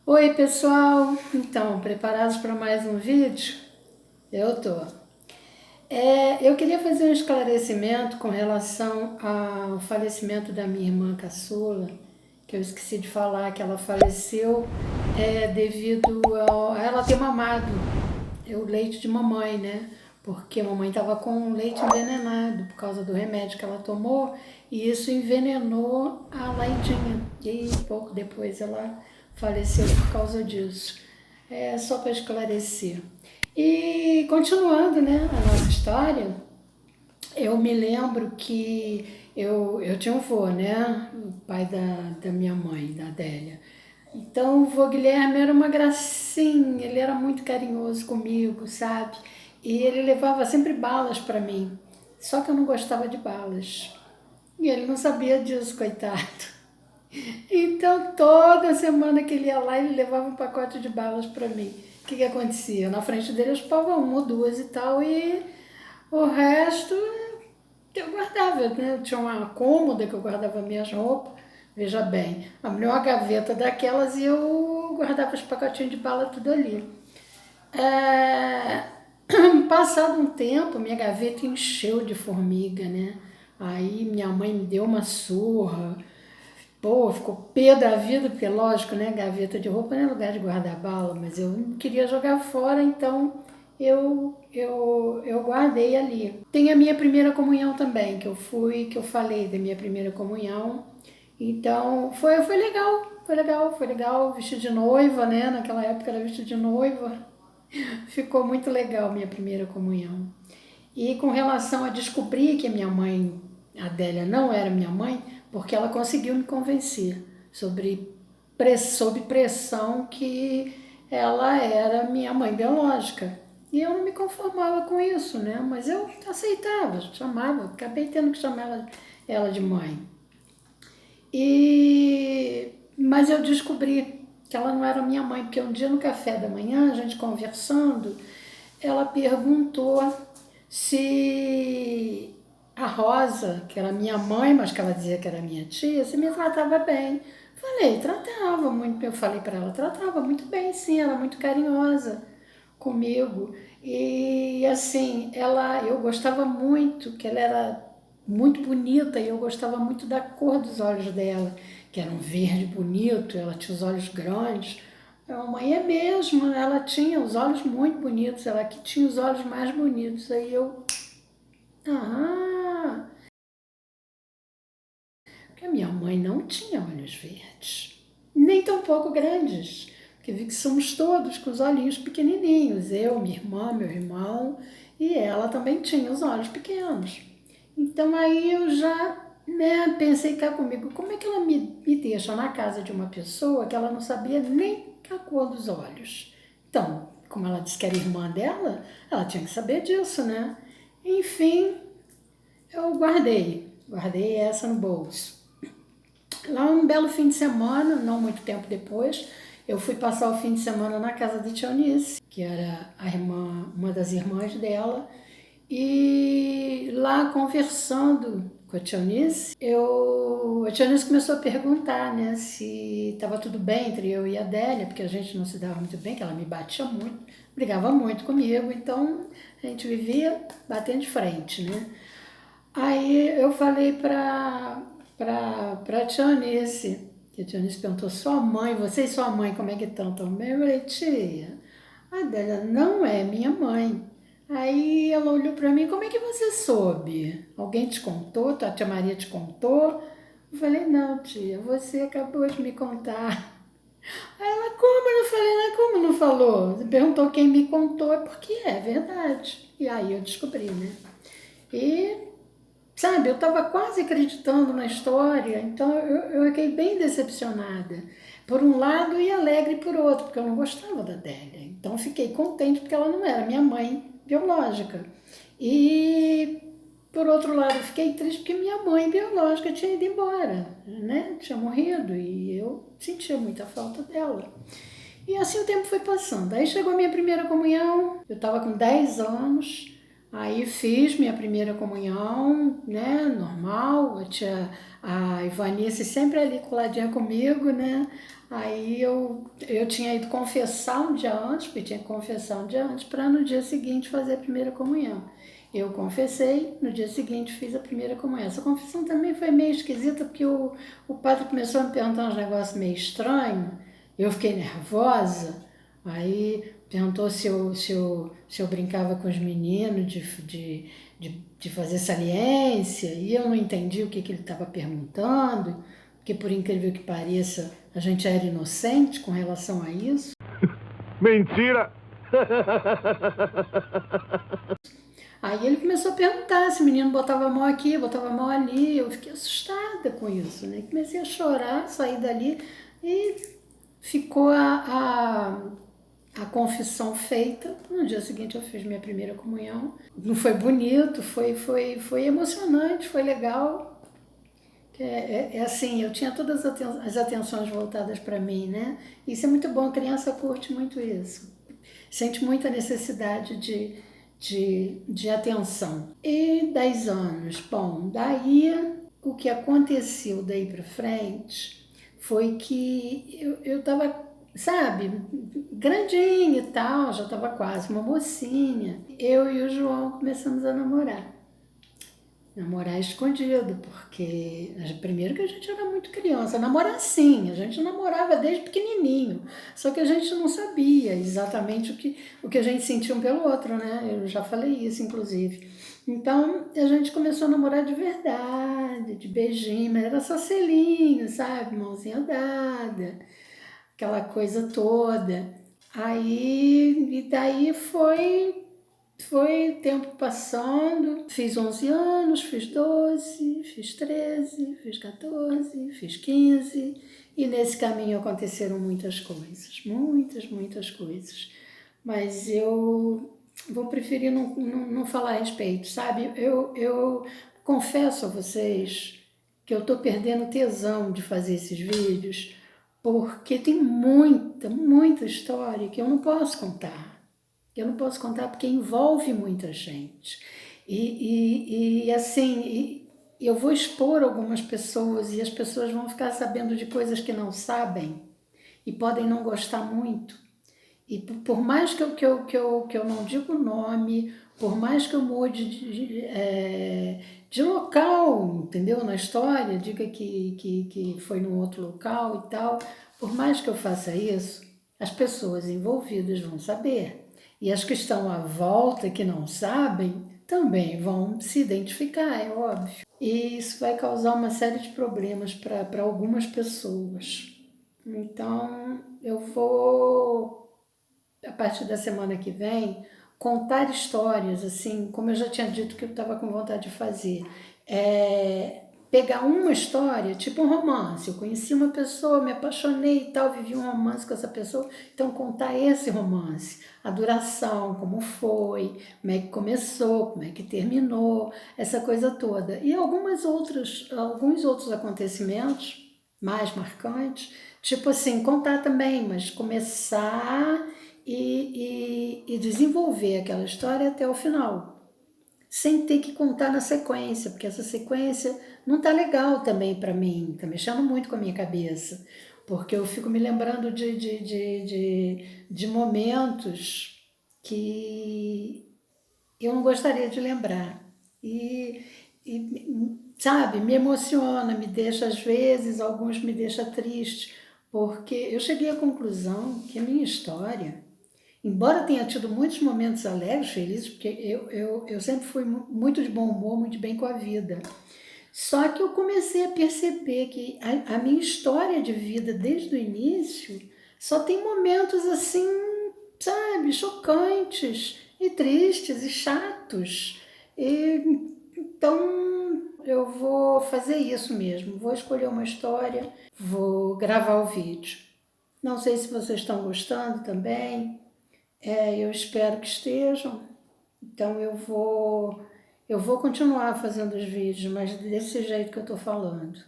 Oi pessoal, então preparados para mais um vídeo? Eu tô. Eu queria fazer um esclarecimento com relação ao falecimento da minha irmã caçula, que eu esqueci de falar que ela faleceu devido a ela ter mamado o leite de mamãe, né? Porque a mamãe estava com leite envenenado por causa do remédio que ela tomou e isso envenenou a Laidinha. E pouco depois ela faleceu por causa disso. É só para esclarecer. E continuando, né, a nossa história, eu me lembro que eu tinha um vô, né? O pai da minha mãe, da Adélia. Então o vô Guilherme era uma gracinha, ele era muito carinhoso comigo, sabe? E ele levava sempre balas para mim. Só que eu não gostava de balas. E ele não sabia disso, coitado. Então toda semana que ele ia lá, ele levava um pacote de balas para mim. O que acontecia? Na frente dele eu chupava uma ou duas e tal, e o resto eu guardava, né? Eu tinha uma cômoda que eu guardava minhas roupas. Veja bem, abri uma gaveta daquelas e eu guardava os pacotinhos de bala tudo ali. É... Passado um tempo, minha gaveta encheu de formiga, né? Aí minha mãe me deu uma surra. Pô, ficou pé da vida, porque lógico, né? Gaveta de roupa não é lugar de guardar bala, mas eu não queria jogar fora, então eu guardei ali. Tem a minha primeira comunhão também, que eu falei da minha primeira comunhão. Então foi legal, vestido de noiva, né? Naquela época era vestido de noiva. Ficou muito legal minha primeira comunhão. E com relação a descobrir que a minha mãe, a Adélia, não era minha mãe, porque ela conseguiu me convencer sob pressão que ela era minha mãe biológica. E eu não me conformava com isso, né? Mas eu aceitava, chamava, acabei tendo que chamar ela de mãe. Mas eu descobri que ela não era minha mãe, porque um dia no café da manhã, a gente conversando, ela perguntou se a Rosa, que era minha mãe, mas que ela dizia que era minha tia, se me tratava bem. Falei, tratava muito, eu falei para ela, tratava muito bem, sim, ela muito carinhosa comigo. E assim, eu gostava muito, que ela era muito bonita e eu gostava muito da cor dos olhos dela, que era um verde bonito, ela tinha os olhos grandes. A mãe é mesmo, ela tinha os olhos muito bonitos, ela que tinha os olhos mais bonitos. Aí ah, porque a minha mãe não tinha olhos verdes, nem tão pouco grandes, porque vi que somos todos com os olhinhos pequenininhos, eu, minha irmã, meu irmão, e ela também tinha os olhos pequenos. Então aí eu já pensei cá comigo, como é que ela me deixa na casa de uma pessoa que ela não sabia nem a cor dos olhos? Então, como ela disse que era irmã dela, ela tinha que saber disso, né? Enfim, eu guardei essa no bolso. Lá um belo fim de semana, não muito tempo depois, eu fui passar o fim de semana na casa de Tia Eunice, que era uma das irmãs dela, e lá conversando com a Tia Eunice, a Tia Eunice começou a perguntar, né, se estava tudo bem entre eu e a Adélia, porque a gente não se dava muito bem, que ela me batia muito, brigava muito comigo, então a gente vivia batendo de frente, né? Aí eu falei pra Tia Eunice, que a Tia Eunice perguntou, sua mãe, você e sua mãe, como é que estão também? Eu falei, tia, a Adélia não é minha mãe. Aí ela olhou para mim, como é que você soube? Alguém te contou? Tua tia Maria te contou? Eu falei, não, tia, você acabou de me contar. Aí ela, como? Eu falei, como não falou? Você perguntou quem me contou, é porque é verdade. E aí eu descobri, né? E, sabe, eu estava quase acreditando na história, então eu fiquei bem decepcionada. Por um lado e alegre por outro, porque eu não gostava da Adélia. Então fiquei contente porque ela não era minha mãe biológica. E por outro lado, fiquei triste porque minha mãe biológica tinha ido embora, né? Tinha morrido e eu sentia muita falta dela. E assim o tempo foi passando. Aí chegou a minha primeira comunhão, eu estava com 10 anos, aí fiz minha primeira comunhão, né, normal, a Ivanice sempre ali coladinha comigo, né, Aí eu tinha ido confessar um dia antes, porque tinha que confessar um dia antes, para no dia seguinte fazer a primeira comunhão. Eu confessei, no dia seguinte fiz a primeira comunhão. Essa confissão também foi meio esquisita, porque o padre começou a me perguntar uns negócios meio estranhos, eu fiquei nervosa, aí perguntou se eu brincava com os meninos de fazer saliência, e eu não entendi o que ele estava perguntando, porque por incrível que pareça, a gente era inocente com relação a isso. Mentira! Aí ele começou a perguntar se o menino botava a mão aqui, botava a mão ali. Eu fiquei assustada com isso, né? Comecei a chorar, saí dali e ficou a confissão feita. No dia seguinte eu fiz minha primeira comunhão. Não foi bonito, foi emocionante, foi legal. É assim, eu tinha todas as atenções voltadas para mim, né? Isso é muito bom, a criança curte muito isso. Sente muita necessidade de atenção. E 10 anos, bom, daí o que aconteceu daí para frente foi que eu tava, sabe, grandinha e tal, já tava quase uma mocinha. Eu e o João começamos a namorar escondido, porque primeiro que a gente era muito criança, namorar sim, a gente namorava desde pequenininho, só que a gente não sabia exatamente o que a gente sentia um pelo outro, né? Eu já falei isso, inclusive. Então, a gente começou a namorar de verdade, de beijinho, mas era só selinho, sabe? Mãozinha dada, aquela coisa toda. Aí, e daí foi o tempo passando, fiz 11 anos, fiz 12, fiz 13, fiz 14, fiz 15 e nesse caminho aconteceram muitas coisas, muitas coisas. Mas eu vou preferir não falar a respeito, sabe? Eu confesso a vocês que eu estou perdendo tesão de fazer esses vídeos porque tem muita história que eu não posso contar. Eu não posso contar porque envolve muita gente. E assim, eu vou expor algumas pessoas e as pessoas vão ficar sabendo de coisas que não sabem e podem não gostar muito. E por mais que eu não diga o nome, por mais que eu mude de local, entendeu? Na história, diga que foi num outro local e tal, por mais que eu faça isso, as pessoas envolvidas vão saber. E as que estão à volta, que não sabem, também vão se identificar, é óbvio. E isso vai causar uma série de problemas para algumas pessoas. Então, eu vou, a partir da semana que vem, contar histórias, assim, como eu já tinha dito que eu estava com vontade de fazer. Pegar uma história, tipo um romance. Eu conheci uma pessoa, me apaixonei e tal, vivi um romance com essa pessoa. Então, contar esse romance, a duração, como foi, como é que começou, como é que terminou, essa coisa toda. E alguns outros acontecimentos mais marcantes, tipo assim, contar também, mas começar e desenvolver aquela história até o final, sem ter que contar na sequência, porque essa sequência não tá legal também para mim, tá mexendo muito com a minha cabeça, porque eu fico me lembrando de momentos que eu não gostaria de lembrar. Sabe, me emociona, me deixa às vezes, alguns me deixa triste, porque eu cheguei à conclusão que a minha história, embora tenha tido muitos momentos alegres, felizes, porque eu sempre fui muito de bom humor, muito bem com a vida. Só que eu comecei a perceber que a minha história de vida desde o início só tem momentos assim, sabe, chocantes e tristes e chatos. Então eu vou fazer isso mesmo, vou escolher uma história, vou gravar o vídeo. Não sei se vocês estão gostando também. Eu espero que estejam. Então eu vou continuar fazendo os vídeos, mas desse jeito que eu estou falando,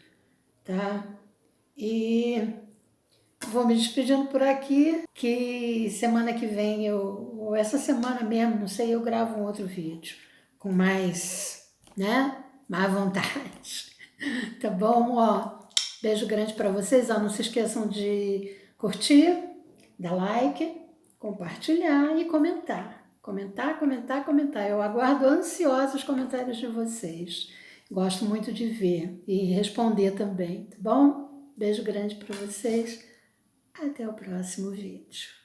tá? E vou me despedindo por aqui, que semana que vem ou essa semana mesmo, não sei, eu gravo um outro vídeo com mais, né? Mais vontade. Tá bom? Ó, Beijo grande para vocês. Não se esqueçam de curtir, dar like, compartilhar e comentar. Comentar. Eu aguardo ansiosa os comentários de vocês. Gosto muito de ver e responder também, tá bom? Beijo grande para vocês. Até o próximo vídeo.